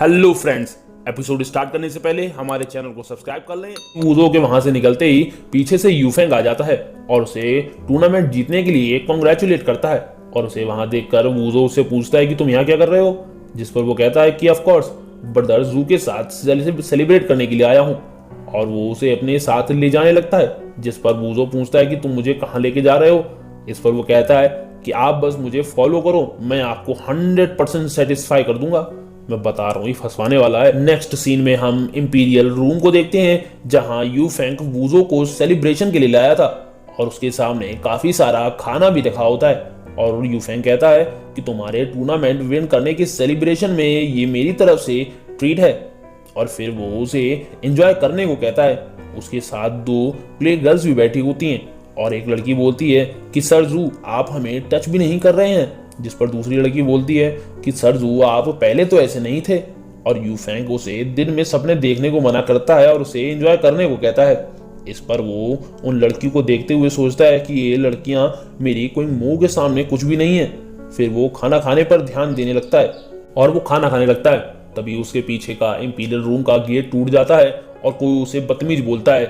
Hello friends, episode start करने से पहले हमारे चैनल को सब्सक्राइब कर लें। वूजो के वहां से निकलते ही पीछे से यूफेंग आ जाता है और उसे टूर्नामेंट जीतने के लिए कॉन्ग्रेचुलेट करता है। और उसे वहां देखकर वूजो उससे पूछता है कि तुम यहाँ क्या कर रहे हो, जिस पर वो कहता है कि ऑफ कोर्स ब्रदर जू के साथ सेलिब्रेट करने के लिए आया हूँ। और वो उसे अपने साथ ले जाने लगता है, जिस पर वूजो पूछता है कि तुम मुझे कहाँ लेके जा रहे हो। इस पर वो कहता है कि आप बस मुझे फॉलो करो, मैं आपको 100% सेटिस्फाई कर दूंगा। मैं बता रहा हूँ ये फंसवाने वाला है। नेक्स्ट सीन में हम इंपीरियल रूम को देखते हैं, जहां यूफेंग वूजो को सेलिब्रेशन के लिए लाया था और उसके सामने काफी सारा खाना भी रखा होता है। और यूफेंग कहता है कि तुम्हारे टूर्नामेंट विन करने के सेलिब्रेशन में ये मेरी तरफ से ट्रीट है। और फिर वो उसे एंजॉय करने को कहता है। उसके साथ दो प्ले गर्ल्स भी बैठी होती हैं और एक लड़की बोलती है कि सर जू आप हमें टच भी नहीं कर रहे हैं, जिस पर दूसरी लड़की बोलती है कि सर जू आप पहले तो ऐसे नहीं थे। और यूफेंग उसे दिन में सपने देखने को मना करता है और उसे एंजॉय करने को कहता है। इस पर वो उन लड़कियों को देखते हुए सोचता है कि ये लड़कियां मेरी कोई मुंह के सामने कुछ भी नहीं है। फिर वो खाना खाने पर ध्यान देने लगता है और वो खाना खाने लगता है। तभी उसके पीछे का इंपीरियल रूम का गेट टूट जाता है और कोई उसे बदतमीज बोलता है।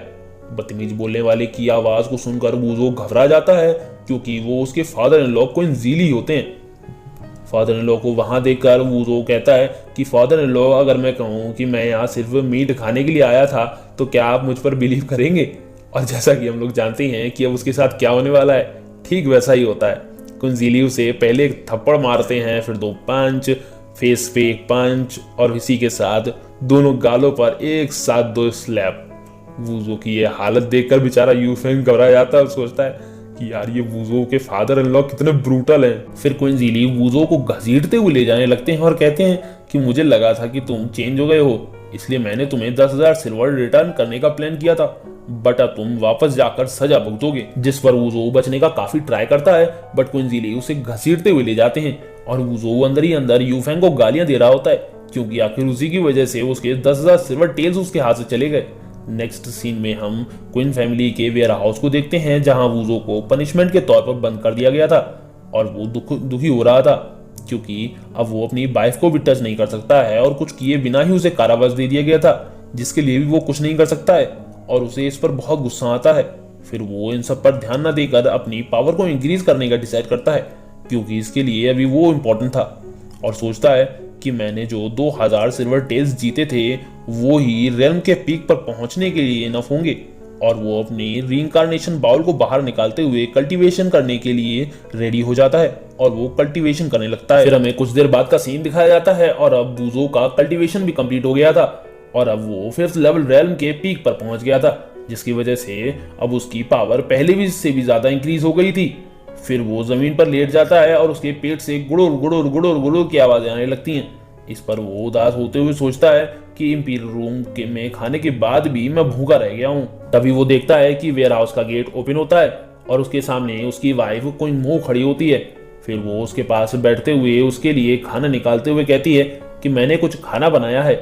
बदतमीज बोलने वाले की आवाज को सुनकर वूजो घबरा जाता है, क्योंकि वो उसके फादर इन लॉ क्विन ज़ीली होते हैं। फादर इन लॉ को वहां देखकर वूजो कहता है कि फादर इन लॉ अगर मैं कहूँ कि मैं यहाँ सिर्फ मीट खाने के लिए आया था तो क्या आप मुझ पर बिलीव करेंगे। और जैसा कि हम लोग जानते हैं कि अब उसके साथ क्या होने वाला है, ठीक वैसा ही होता है। क्वीन ज़ीली उसे पहले एक थप्पड़ मारते हैं, फिर 2 पंच, फेस पे 1 पंच और इसी के साथ दोनों गालों पर एक साथ 2 स्लैप। वूजो की ये हालत देखकर बेचारा यूफेंग घबरा जाता है और सोचता है कि यार ये वूजो के फादर इन लॉ कितने ब्रूटल हैं। फिर क्वीन ज़ीली वूजो को घसीटते हुए ले जाने लगते हैं और कहते हैं कि मुझे लगा था कि तुम चेंज हो गए हो, इसलिए मैंने तुम्हें 10,000 सिल्वर रिटर्न करने का प्लान किया था, बट अब तुम वापस जाकर सजा भुगतोगे। जिस पर वूजो बचने का काफी ट्राई करता है, बट क्वीन ज़ीली उसे घसीटते हुए ले जाते हैं और वूजो अंदर ही अंदर यूफेंग को गालियां दे रहा होता है, क्योंकि आखिर उसी की वजह से उसके 10,000 सिल्वर टेल्स उसके हाथ से चले गए। नेक्स्ट सीन में हम क्वीन फैमिली के वेयर हाउस को देखते हैं, जहां वूजो को पनिशमेंट के तौर पर बंद कर दिया गया था और वो दुखी हो रहा था, क्योंकि अब वो अपनी वाइफ को भी टच नहीं कर सकता है और कुछ किए बिना ही उसे कारावास दे दिया गया था, जिसके लिए भी वो कुछ नहीं कर सकता है और उसे इस पर बहुत गुस्सा आता है। फिर वो इन सब पर ध्यान न देकर अपनी पावर को इंक्रीज करने का डिसाइड करता है, क्योंकि इसके लिए अभी वो इम्पोर्टेंट था, और सोचता है कि मैंने जो 2000 सिल्वर टेल्स जीते थे वो ही रेल्म के पीक पर पहुंचने के लिए इनफ होंगे। और वो अपनी रीइंकार्नेशन बाउल को बाहर निकालते हुए कल्टीवेशन करने के लिए रेडी हो जाता है और वो कल्टीवेशन करने लगता है। फिर हमें कुछ देर बाद का सीन दिखाया जाता है और अब वूजो का कल्टीवेशन भी कंप्लीट हो गया था और अब वो 5th लेवल रेल्म के पीक पर पहुंच गया था, जिसकी वजह से अब उसकी पावर पहले भी से भी ज्यादा इंक्रीज हो गई थी। फिर वो जमीन पर लेट जाता है और उसके पेट से गुड़ुर गुड़ुर गुड़ुर गुड़ुर की आवाजें आने लगती हैं। इस पर वो उदास होते हुए सोचता है कि इंपीरियल रूम के में खाने के बाद भी मैं भूखा रह गया हूँ। तभी वो देखता है कि वेयर हाउस का गेट ओपन होता है और उसके सामने उसकी वाइफ कोई मुंह खड़ी होती है। फिर वो उसके पास बैठते हुए उसके लिए खाना निकालते हुए कहती है कि मैंने कुछ खाना बनाया है,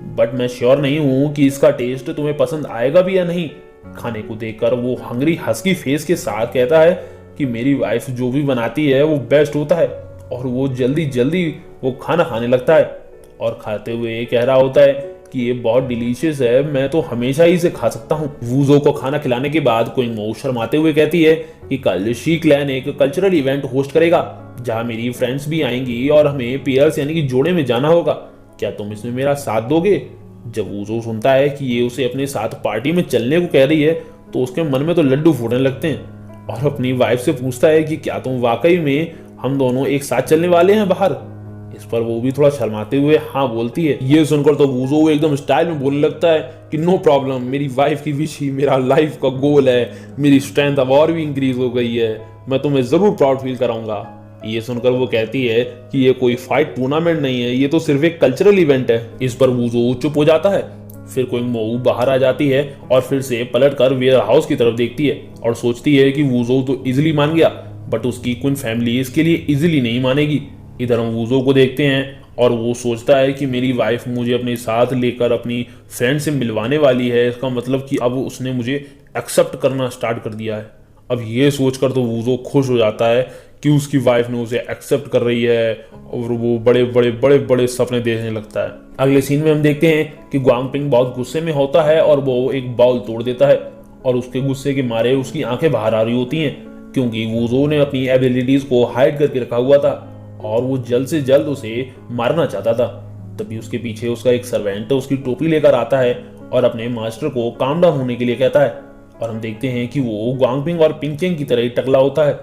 बट मैं श्योर नहीं हूँ कि इसका टेस्ट तुम्हें पसंद आएगा भी या नहीं। खाने को देखकर वो हंगरी हस्की फेस के साथ कहता है कि मेरी वाइफ जो भी बनाती है वो बेस्ट होता है, और वो जल्दी जल्दी वो खाना खाने लगता है और खाते हुए कह रहा होता है कि ये बहुत डिलीशियस है, मैं तो हमेशा ही इसे खा सकता हूँ। वूजो को खाना खिलाने के बाद कोई मो शर्माते हुए कहती है कि कल शी क्लैन एक कल्चरल इवेंट होस्ट करेगा, जहाँ मेरी फ्रेंड्स भी आएंगी और हमें पेयर्स यानी कि जोड़े में जाना होगा, क्या तुम इसमें मेरा साथ दोगे। जब वूजो सुनता है कि ये उसे अपने साथ पार्टी में चलने को कह रही है तो उसके मन में तो लड्डू फूटने लगते हैं और अपनी वाइफ से पूछता है कि क्या तुम वाकई में हम दोनों एक साथ चलने वाले हैं बाहर। इस पर वो भी थोड़ा शर्माते हुए हाँ बोलती है। ये सुनकर तो वूजो एकदम स्टाइल में बोलने लगता है कि नो प्रॉब्लम, मेरी वाइफ की विश ही मेरा लाइफ का गोल है, मेरी स्ट्रेंथ अब और भी इंक्रीज हो गई है, मैं तुम्हें जरूर प्राउड फील कराऊंगा। ये सुनकर वो कहती है कि ये कोई फाइट टूर्नामेंट नहीं है, ये तो सिर्फ एक कल्चरल इवेंट है। इस पर वूजो चुप हो जाता है। फिर कोई मोऊ बाहर आ जाती है और फिर से पलट कर वेयर हाउस की तरफ देखती है और सोचती है कि वूजो तो इजिली मान गया, बट उसकी क्वीन फैमिली इसके लिए इजिली नहीं मानेगी। इधर हम वूजो को देखते हैं और वो सोचता है कि मेरी वाइफ मुझे अपने साथ लेकर अपनी फ्रेंड से मिलवाने वाली है, इसका मतलब कि अब उसने मुझे एक्सेप्ट करना स्टार्ट कर दिया है। अब ये सोचकर तो वूजो खुश हो जाता है कि उसकी वाइफ ने उसे एक्सेप्ट कर रही है और वो बड़े बड़े बड़े बड़े सपने देखने लगता है। अगले सीन में हम देखते हैं कि ग्वांग पिंग बहुत गुस्से में होता है और वो एक बाउल तोड़ देता है और उसके गुस्से के मारे उसकी आंखें बाहर आ रही होती हैं, क्योंकि वूज़ो ने अपनी एबिलिटीज को हाइड करके रखा हुआ था और वो जल्द से जल्द उसे मारना चाहता था। तभी उसके पीछे उसका एक सर्वेंट उसकी टोपी लेकर आता है और अपने मास्टर को काम डाउन होने के लिए कहता है और हम देखते हैं कि वो ग्वांग पिंग और पिंगचेंग की तरह ही टकला होता है।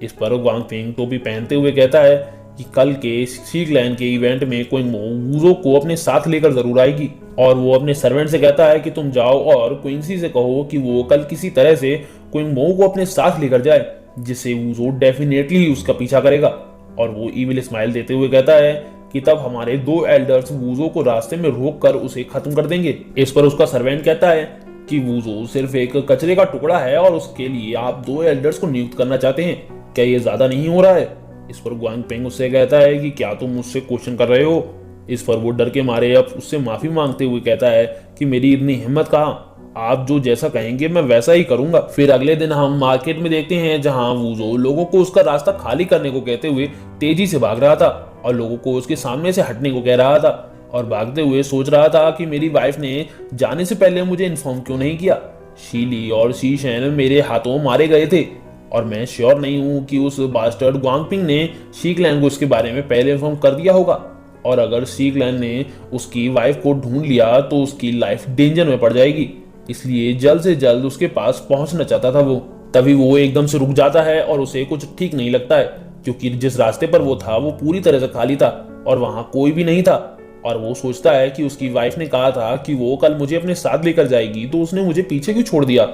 इस पर ग्वांग पिंग टोपी पहनते हुए कहता है कि कल के सी क्लैन के इवेंट में कोई वूज़ो को अपने साथ लेकर जरूर आएगी और वो अपने सर्वेंट से कहता है कि तुम जाओ और क्विंसी से कहो कि वो कल किसी तरह से क्विंगमो को अपने साथ लेकर जाए, जिससे वूज़ो डेफिनेटली ही उसका पीछा करेगा। और वो ईविल स्माइल देते हुए कहता है कि तब हमारे 2 एल्डर्स वूज़ो को रास्ते में रोक कर उसे खत्म कर देंगे। इस पर उसका सर्वेंट कहता है कि वूज़ो सिर्फ एक कचरे का टुकड़ा है और उसके लिए आप 2 एल्डर्स को नियुक्त करना चाहते हैं, क्या ये ज्यादा नहीं हो रहा है? इस पर ग्वांग पिंग उससे कहता है कि क्या तुम मुझसे क्वेश्चन कर रहे हो? इस पर वो डर के मारे अब उससे माफी मांगते हुए कहता है कि मेरी इतनी हिम्मत कहाँ, आप जो जैसा कहेंगे मैं वैसा ही करूंगा। फिर अगले दिन हम मार्केट में देखते हैं जहां वूज़ो लोगों को उसका रास्ता खाली करने को कहते हुए तेजी से भाग रहा था और लोगों को उसके सामने से हटने को कह रहा था और भागते हुए सोच रहा था कि मेरी वाइफ ने जाने से पहले मुझे इन्फॉर्म क्यों नहीं किया। शीली और शी शैन मेरे हाथों मारे गए थे और मैं श्योर नहीं हूं कि उस बास्टर्ड ग्वांग पिंग ने शी क्लैन को इसके बारे में पहले इन्फॉर्म कर दिया होगा और अगर शी क्लैन ने उसकी वाइफ को ढूंढ लिया तो उसकी लाइफ डेंजर में पड़ जाएगी, इसलिए जल्द से जल्द उसके पास पहुंचना चाहता था वो। तभी वो एकदम से रुक जाता है और उसे कुछ ठीक नहीं लगता है, क्योंकि जिस रास्ते पर वो था वो पूरी तरह से खाली था और वहां कोई भी नहीं था और वो सोचता है कि उसकी वाइफ ने कहा था कि वो कल मुझे अपने साथ लेकर जाएगी, तो उसने मुझे पीछे क्यों छोड़ दिया।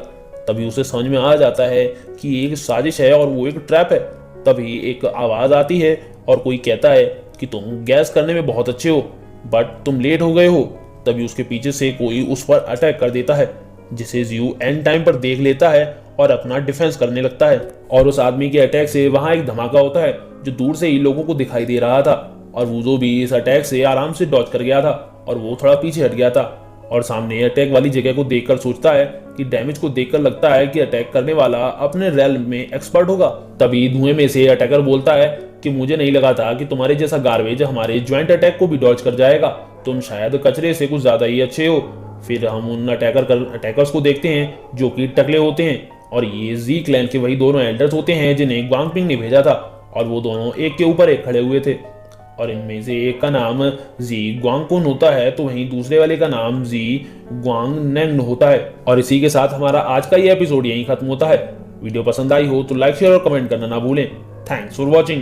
तभी उसे समझ में आ जाता है कि एक साजिश है और वो एक ट्रैप है। तभी एक आवाज आती है और कोई कहता है कि तुम गैस करने में बहुत अच्छे हो बट तुम लेट हो गए हो। तभी उसके पीछे से कोई उस पर अटैक कर देता है, जिसे ज़्यू एंड टाइम पर देख लेता है और अपना डिफेंस करने लगता है और उस आदमी के अटैक से वहां एक धमाका होता है जो दूर से ही लोगों को दिखाई दे रहा था और वूज़ो भी इस अटैक से आराम से डॉज कर गया था और वो थोड़ा पीछे हट गया था और सामने अटैक वाली जगह को देखकर सोचता है कि डैमेज को देखकर लगता है कि अटैक करने वाला अपने रेल्म में एक्सपर्ट होगा। तभी धुएं में से अटैकर बोलता है कि मुझे नहीं लगा था कि तुम्हारे जैसा गार्बेज हमारे ज्वाइंट अटैक को भी डॉज कर जाएगा, तुम शायद कचरे से कुछ ज्यादा ही अच्छे हो। फिर हम उन अटैकर्स को देखते हैं जो कि टकले होते हैं और ये जी क्लैन के वही दोनों एल्डर्स होते हैं जिन्हें ग्वांग पिंग ने भेजा था और वो दोनों एक के ऊपर एक खड़े हुए थे और इनमें से एक का नाम जी ग्वांग कुन होता है तो वहीं दूसरे वाले का नाम जी ग्वांग नेंग होता है। और इसी के साथ हमारा आज का ये एपिसोड यहीं खत्म होता है। वीडियो पसंद आई हो तो लाइक शेयर और कमेंट करना ना भूलें। Thanks for watching.